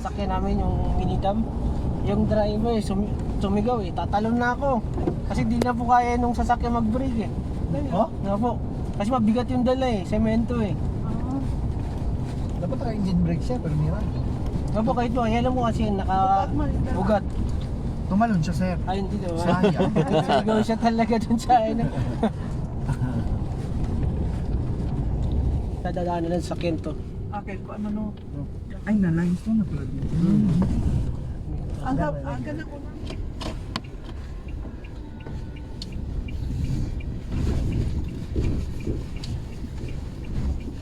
Sakyan namin yung minidam. Yung driver sumigaw eh, tatalon na ako. Kasi di na po kaya nung sasakyan mag-brake eh. Oh? Nga po. Kasi mabigat yung dala eh, semento eh. Dapat try engine brake siya, pero meron. Nga po kahit mo, alam mo kasi naka-bugat. Tumalon siya, sir. Ayun dito. Sayang. Sumigaw siya talaga dun sa ano. Nadadaanan ng sakyan to. Okay, paano no? Ay, na-lines to na pala dito. Ang ganda ko lang.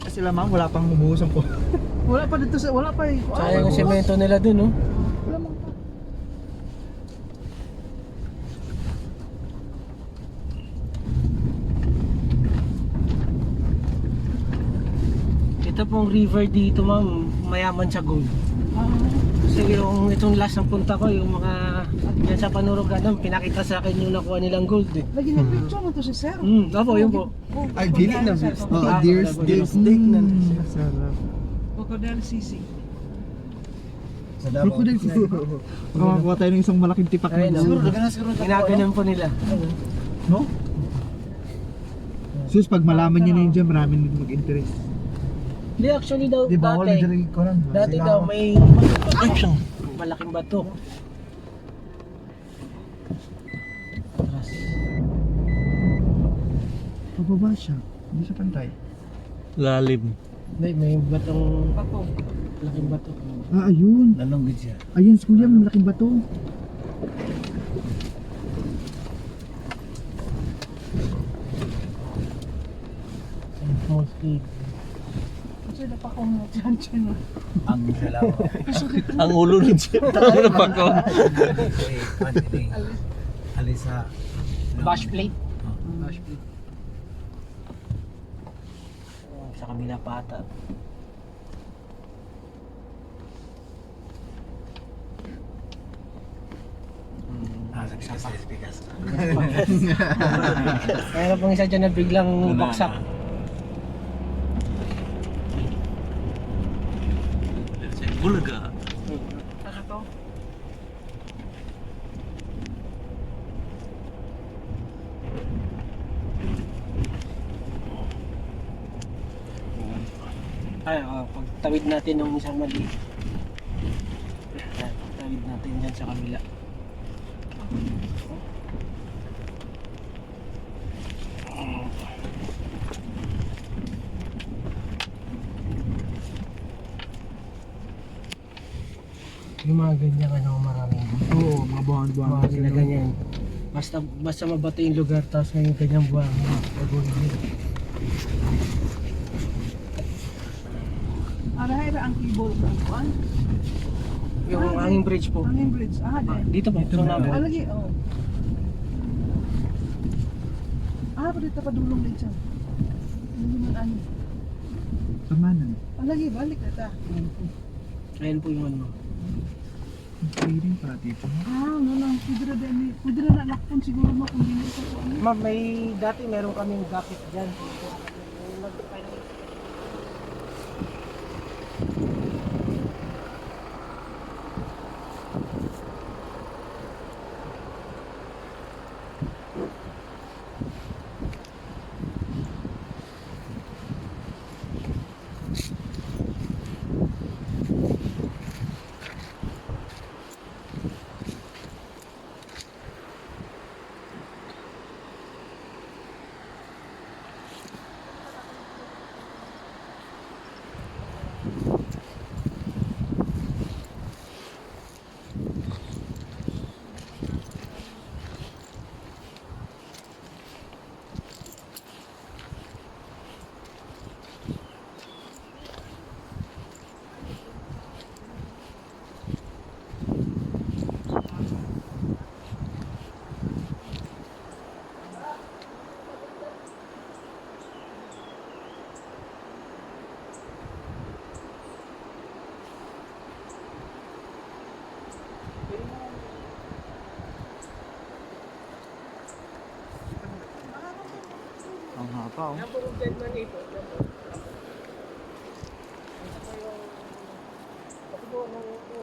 Kasi lamang, wala pang umuusap po. Wala pa dito sa, wala pa eh. Sayang yung semento nila dun, no? Wala mang pa. Ito pong river dito, ma'am, mayaman sa gold. Kasi yung itong last ng punta ko, yung mga yan sa Panurugadan, pinakita sa akin yung nakuha nilang gold eh. Lagi na picture mo to si sir. Opo, yun po. Ay, dili na. Oh, Deer steak na. Sarap. Crocodile sisig. Sa Davao. Makakuha tayo ng isang malaking tipak Ayun, na siguro, siguro. ginaganon po nila. No? Sus, pag malaman niya na yun dyan, marami nang mag-interest. Hindi, actually daw, Di ba, wala dati, dyan ko lang. dati daw may malaking bato. Atras. Pababa siya. Hindi siya pantay. Lalim. Hindi, may batong, Bato. malaking bato. Ah, ayun. Lalunggit siya. Ayun, si kuya, may malaking bato. Small scale. Kasi napakong mo dyan dyan. Ang dalawa. Ang ulo rin siya. Ano pa ko? Alisa. Bash plate. Bash plate. Sa kabila pa ata. Mayroon pong isa dyan na biglang baksak. Bulaga. Saka to. Ay, pagtawid natin ng isang mali. Pagtawid natin dyan sa kabila. Yung mga ganyan ano, maraming Oo, mga buwan-buwan. mga sila ganyan. Basta mabato yung lugar, tapos ngayon ganyang buwan, pag-uwi. Arahira ang keyboard ng kuan. Yung hanging bridge po. Hanging bridge. Dito po, so nabo. Lagi, oh. Pa dito pa dulong din siya. Hindi man ano. Tamanan. Lagi, balik na ta. Ayan po yung ano. Trading para dito. Ano lang, pwede na nakpon siguro mo kung hindi ko ano. Ma'am, may dati meron kaming gacket dyan. Ang haba oh. Yan po yung dead man ito. Yan po. Ito po yung... Ito po nung